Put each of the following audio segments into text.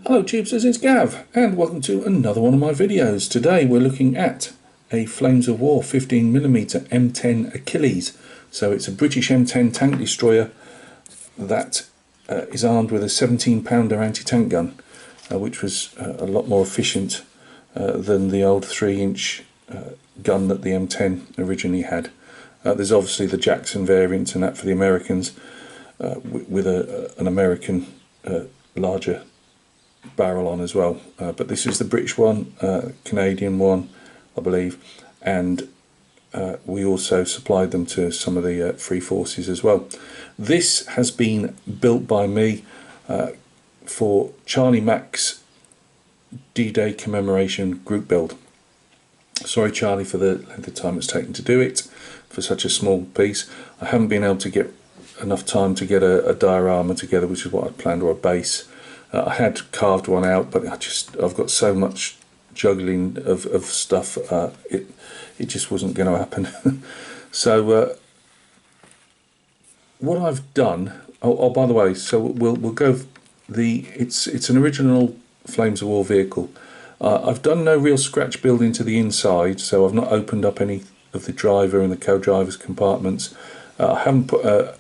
Hello Tubesters, it's Gav and welcome to another one of my videos. Today we're looking at a Flames of War 15mm M10 Achilles. So it's a British M10 tank destroyer that is armed with a 17-pounder anti-tank gun, which was a lot more efficient than the old 3-inch gun that the M10 originally had. There's obviously the Jackson variant and that for the Americans, with an American larger barrel on as well, but this is the British one, Canadian one I believe, and we also supplied them to some of the free forces as well. This has been built by me for Charlie Mac's D-Day commemoration group build. Sorry Charlie for the length of time it's taken to do it for such a small piece. I haven't been able to get enough time to get a diorama together, which is what I'd planned, or a base. I had carved one out, but I've got so much juggling of stuff, it just wasn't going to happen. So what I've done, oh by the way, so we'll go, it's an original Flames of War vehicle. I've done no real scratch building to the inside, so I've not opened up any of the driver and the co-driver's compartments. I haven't put a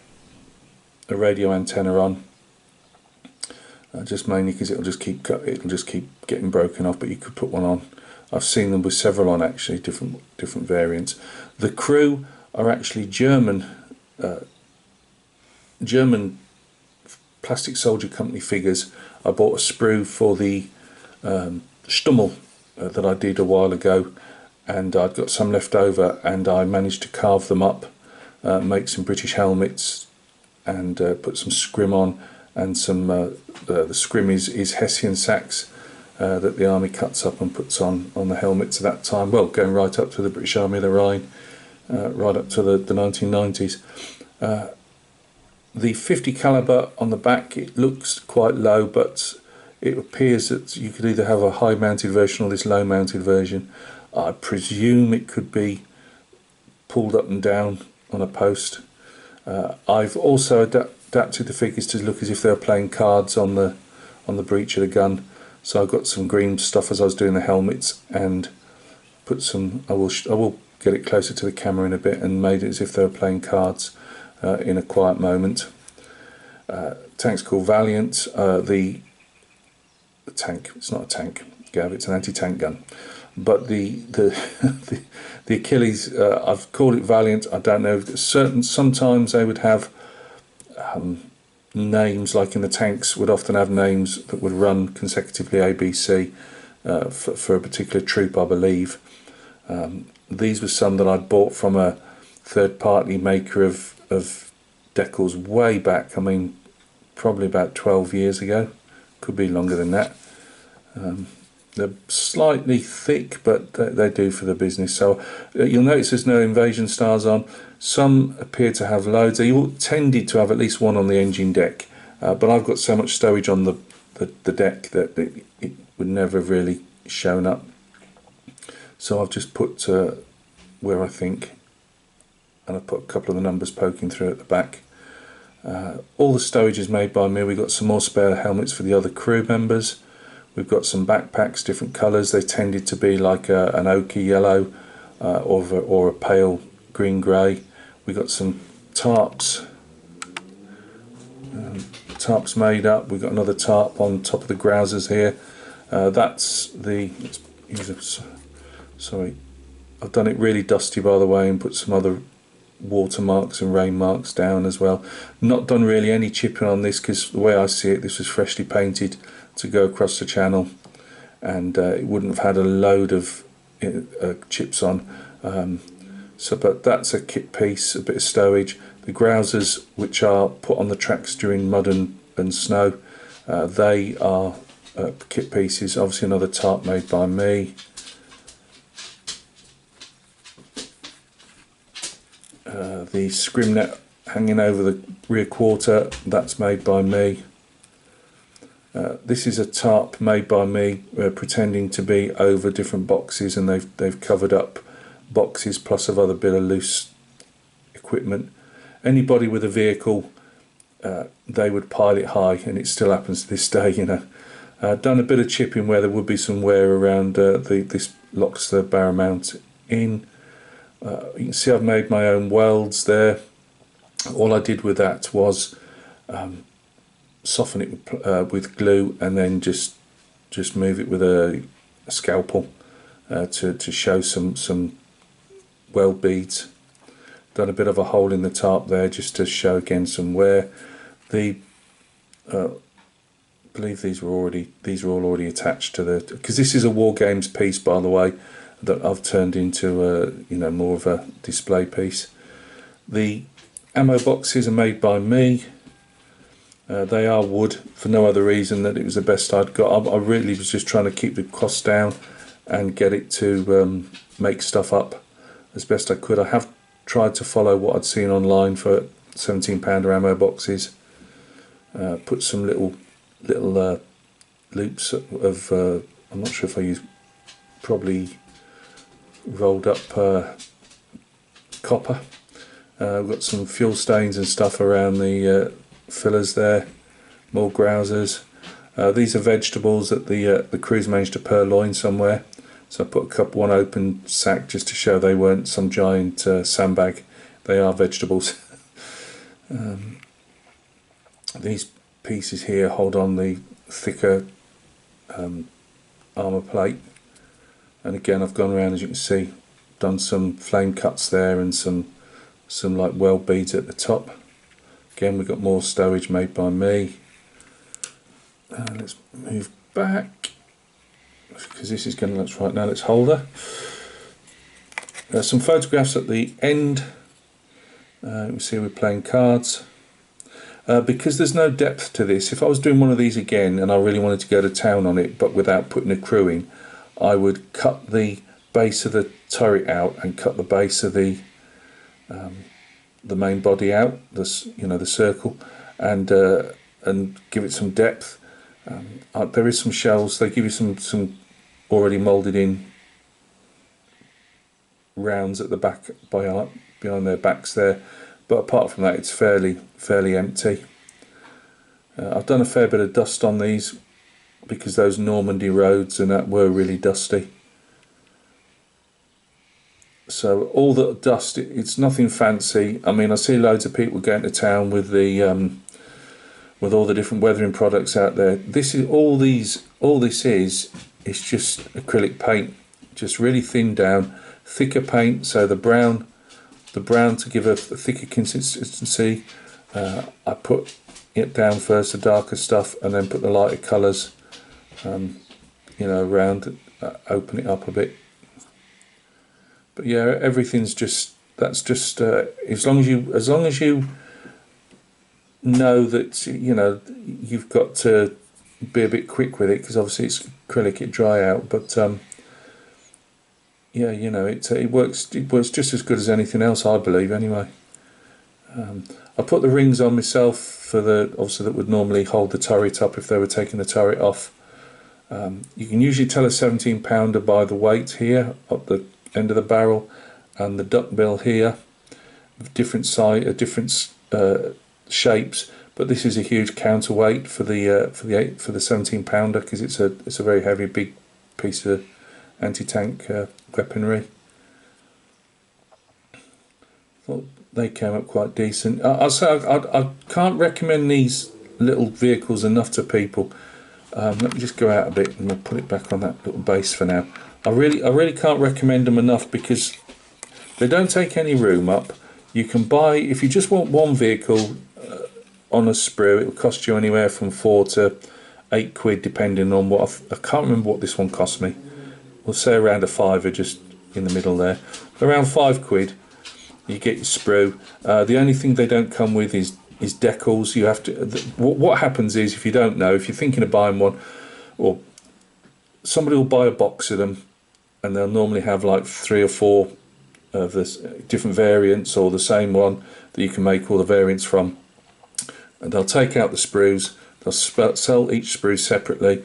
radio antenna on, just mainly because it'll just keep getting broken off, but you could put one on. I've seen them with several on actually, different variants. The crew are actually German Plastic Soldier Company figures. I bought a sprue for the Stummel that I did a while ago, and I'd got some left over, and I managed to carve them up, make some British helmets, and put some scrim on, and some the scrim is Hessian sacks that the army cuts up and puts on the helmets at that time, well, going right up to the British Army of the Rhine, right up to the 1990s. The 50 caliber on the back, it looks quite low, but it appears that you could either have a high mounted version or this low mounted version. I presume it could be pulled up and down on a post. I've also adapted the figures to look as if they were playing cards on the breech of the gun. So I've got some green stuff as I was doing the helmets, and put some. I will get it closer to the camera in a bit, and made it as if they were playing cards in a quiet moment. Tank's called Valiant. The tank. It's not a tank, Gav. It's an anti-tank gun. But the Achilles, I've called it Valiant. I don't know. Sometimes they would have names, like in the tanks would often have names that would run consecutively A, B, C for a particular troop, I believe. These were some that I'd bought from a third-party maker of decals way back. I mean, probably about 12 years ago. Could be longer than that. They're slightly thick, but they do for the business. So you'll notice there's no invasion stars on. Some appear to have loads. They all tended to have at least one on the engine deck, but I've got so much stowage on the deck that it would never have really shown up. So I've just put where I think, and I've put a couple of the numbers poking through at the back. All the stowage is made by me. We've got some more spare helmets for the other crew members. We've got some backpacks, different colours. They tended to be like an ochre yellow or a pale green grey. We've got some tarps, tarps made up. We've got another tarp on top of the grousers here. That's the, sorry, I've done it really dusty by the way, and put some other watermarks and rain marks down as well. Not done really any chipping on this, because the way I see it, this was freshly painted to go across the channel, and it wouldn't have had a load of chips on. But that's a kit piece, a bit of stowage. The grousers, which are put on the tracks during mud and snow, they are kit pieces. Obviously another tarp made by me. The scrim net hanging over the rear quarter, that's made by me. This is a tarp made by me, pretending to be over different boxes, and they've covered up boxes plus of other bit of loose equipment. Anybody with a vehicle, they would pile it high, and it still happens to this day, you know. Done a bit of chipping where there would be some wear around this locks the barrel mount in. You can see I've made my own welds there. All I did with that was soften it with glue, and then just move it with a scalpel to show some weld beads. Done a bit of a hole in the top there just to show again some wear. I believe these are all already attached to the, because this is a War Games piece, by the way, that I've turned into a more of a display piece. The ammo boxes are made by me. They are wood for no other reason that it was the best I'd got. I really was just trying to keep the costs down and get it to make stuff up as best I could. I have tried to follow what I'd seen online for 17-pounder ammo boxes. Put some little loops of I'm not sure if I use, probably rolled up copper. We've got some fuel stains and stuff around the fillers there, more grousers. These are vegetables that the crews managed to purloin somewhere, so I put one open sack just to show they weren't some giant sandbag. They are vegetables. These pieces here hold on the thicker armour plate, and again I've gone around, as you can see, done some flame cuts there and some like weld beads at the top. Again, we've got more stowage made by me. Let's move back, because this is going to, let's right now, let's hold her. Some photographs at the end. You can see we're playing cards. Because there's no depth to this, if I was doing one of these again and I really wanted to go to town on it but without putting a crew in, I would cut the base of the turret out and cut the base of the main body out, the circle, and give it some depth. There is some shells. They give you some already moulded in rounds at the back behind their backs there, but apart from that it's fairly empty. I've done a fair bit of dust on these because those Normandy roads and that were really dusty. So all the dust, it's nothing fancy. I mean, I see loads of people going to town with the with all the different weathering products out there. This is all this is just acrylic paint, just really thinned down, thicker paint. So the brown to give a thicker consistency. I put it down first, the darker stuff, and then put the lighter colours, around, open it up a bit. But yeah, everything's that's just as long as you know that you've got to be a bit quick with it, because obviously it's acrylic, it dry out. But yeah, it works just as good as anything else, I believe, anyway. I put the rings on myself for obviously that would normally hold the turret up if they were taking the turret off. You can usually tell a 17-pounder by the weight here up the end of the barrel, and the duckbill here, different size, different shapes. But this is a huge counterweight for the 17-pounder, because it's a very heavy, big piece of anti-tank weaponry. Thought they came up quite decent. I'll say I can't recommend these little vehicles enough to people. Let me just go out a bit and we'll put it back on that little base for now. I really can't recommend them enough, because they don't take any room up. You can buy, if you just want one vehicle on a sprue, it will cost you anywhere from £4 to £8 depending on what I can't remember what this one cost me. We'll say around a £5, just in the middle there. Around £5 you get your sprue. The only thing they don't come with is decals. You have to. What happens is, if you don't know, if you're thinking of buying one, or somebody will buy a box of them, and they'll normally have like 3 or 4 of this different variants, or the same one that you can make all the variants from. And they'll take out the sprues. They'll sell each sprue separately,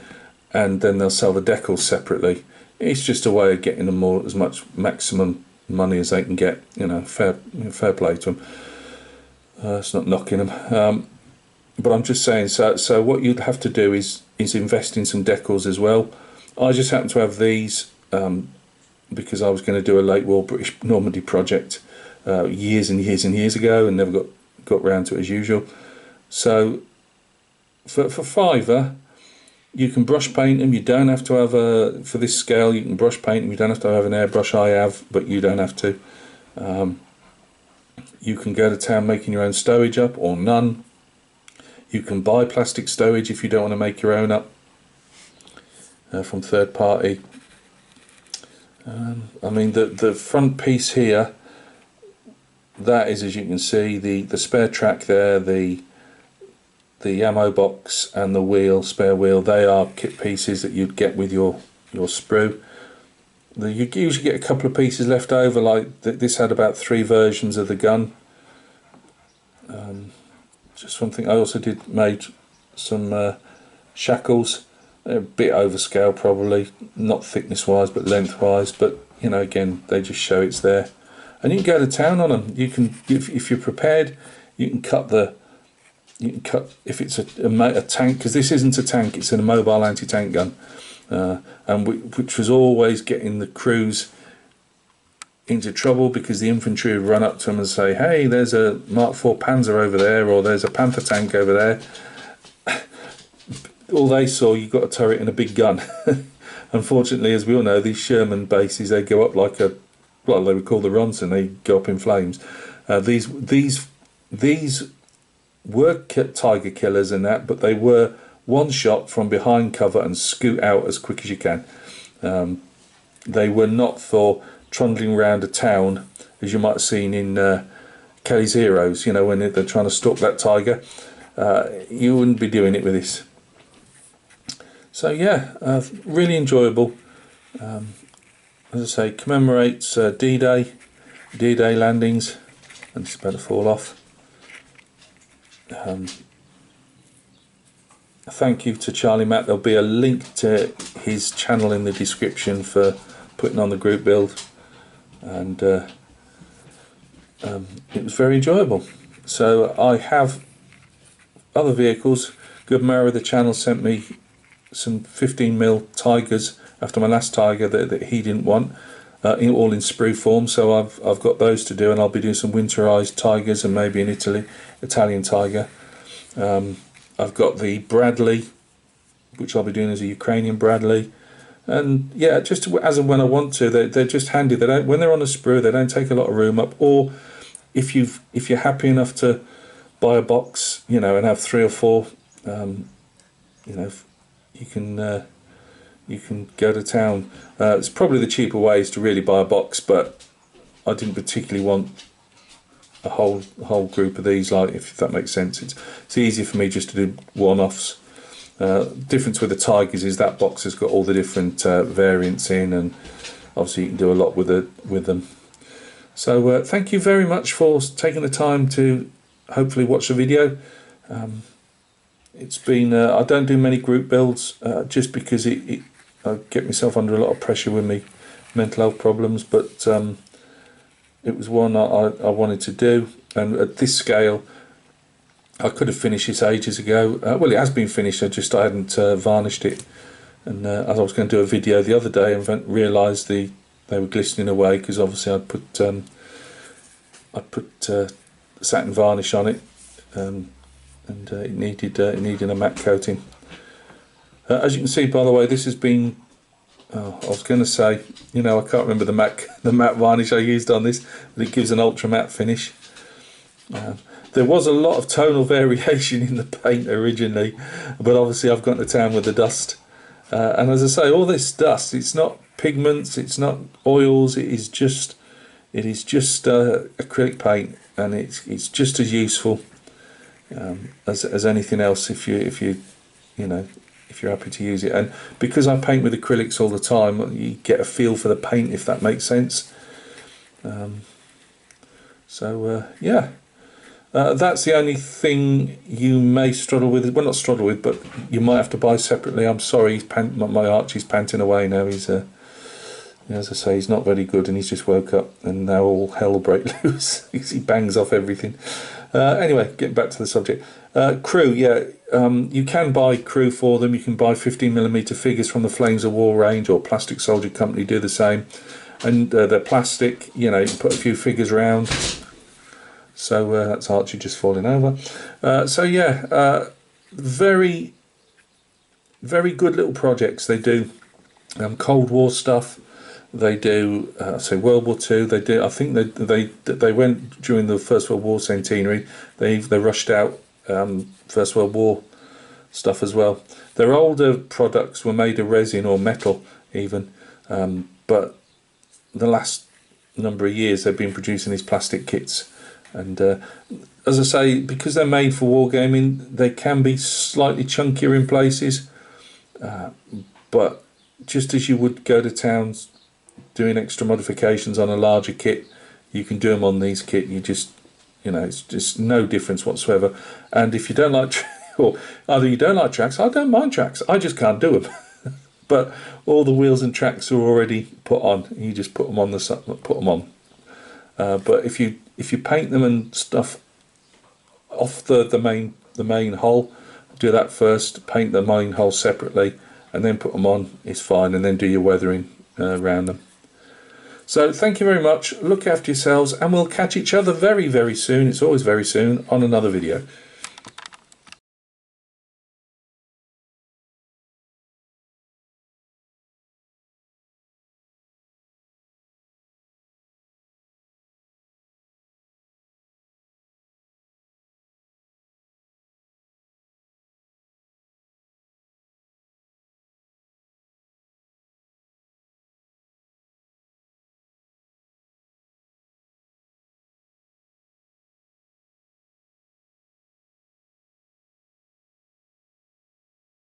and then they'll sell the decals separately. It's just a way of getting them as much maximum money as they can get. Fair play to them. It's not knocking them, but I'm just saying. So what you'd have to do is is invest in some decals as well. I just happen to have these because I was going to do a late war British Normandy project years and years and years ago, and never got round to it as usual. So for £5, you can brush paint them. You don't have to have for this scale, you can brush paint them. You don't have to have an airbrush. I have, but you don't have to. You can go to town making your own stowage up, or none. You can buy plastic stowage if you don't want to make your own up from third party. I mean, the front piece here, that is, as you can see, the spare track there, the ammo box and the wheel, spare wheel, they are kit pieces that you'd get with your sprue. You usually get a couple of pieces left over, like this had about 3 versions of the gun. Just one thing, I also made some shackles, a bit overscale probably, not thickness wise but length wise, but you know, again, they just show it's there. And you can go to town on them. You can, if you're prepared, you can cut if it's a tank, because this isn't a tank, it's a mobile anti-tank gun, and which was always getting the crews into trouble, because the infantry would run up to them and say, hey, there's a Mark IV Panzer over there, or there's a Panther tank over there. All they saw, you got a turret and a big gun. Unfortunately, as we all know, these Sherman bases, they go up like well, they would call the Ronson, they go up in flames. These were Tiger killers and that, but they were one shot from behind cover and scoot out as quick as you can. They were not for trundling around a town, as you might have seen in Kelly's Heroes, you know, when they're trying to stalk that tiger. You wouldn't be doing it with this. So yeah, really enjoyable. As I say, commemorates D-Day landings, and it's about to fall off. Thank you to Charlie Matt. There'll be a link to his channel in the description for putting on the group build, and it was very enjoyable. So I have other vehicles. Good Mara of the channel sent me some 15mm Tigers after my last Tiger that he didn't want, all in sprue form, so I've got those to do, and I'll be doing some winterized Tigers and maybe an Italian Tiger. I've got the Bradley, which I'll be doing as a Ukrainian Bradley, and yeah, just as and when I want to. They're just handy. They don't, when they're on a sprue, they don't take a lot of room up. Or if you're happy enough to buy a box, you know, and have 3 or 4, you know, you can go to town. It's probably the cheaper way is to really buy a box, but I didn't particularly want a whole group of these, like, if that makes sense. It's easier for me just to do one-offs. Difference with the Tigers is that box has got all the different variants in, and obviously you can do a lot with them. So thank you very much for taking the time to hopefully watch the video. It's been I don't do many group builds just because I get myself under a lot of pressure with me mental health problems, but it was one I wanted to do, and at this scale I could have finished this ages ago. Well, it has been finished, I hadn't varnished it, and as I was going to do a video the other day and realised they were glistening away, because obviously I put satin varnish on it, and it needed a matte coating. As you can see, by the way, this has been, I was going to say, you know, I can't remember the matte varnish I used on this, but it gives an ultra matte finish. There was a lot of tonal variation in the paint originally, but obviously I've gone to town with the dust. And as I say, all this dust, it's not pigments, it's not oils, it is just acrylic paint, and it's just as useful as anything else if you're happy to use it. And because I paint with acrylics all the time, you get a feel for the paint, if that makes sense. Yeah, that's the only thing you may struggle with. Well, not struggle with, but you might have to buy separately. I'm sorry, my Archie's panting away now. He's as I say, he's not very good, and he's just woke up, and now all hell will break loose. He bangs off everything. Anyway, getting back to the subject. Crew, yeah, You can buy crew for them. You can buy 15mm figures from the Flames of War range, or Plastic Soldier Company do the same. And they're plastic, you know, you can put a few figures around. So that's Archie just falling over. So yeah, very, very good little projects. They do Cold War stuff. They do, say, World War II. They do. I think they went during the First World War centenary. They rushed out First World War stuff as well. Their older products were made of resin or metal even, but the last number of years they've been producing these plastic kits. And as I say, because they're made for wargaming, they can be slightly chunkier in places, but just as you would go to towns doing extra modifications on a larger kit, you can do them on these kit. You just, you know, it's just no difference whatsoever. And if you don't like, or either you don't like tracks, I don't mind tracks, I just can't do them. But all the wheels and tracks are already put on. You just put them on but if you paint them and stuff off the main hull, do that first. Paint the main hull separately, and then put them on. It's fine, and then do your weathering around them. So thank you very much. Look after yourselves, and we'll catch each other very, very soon. It's always very soon on another video.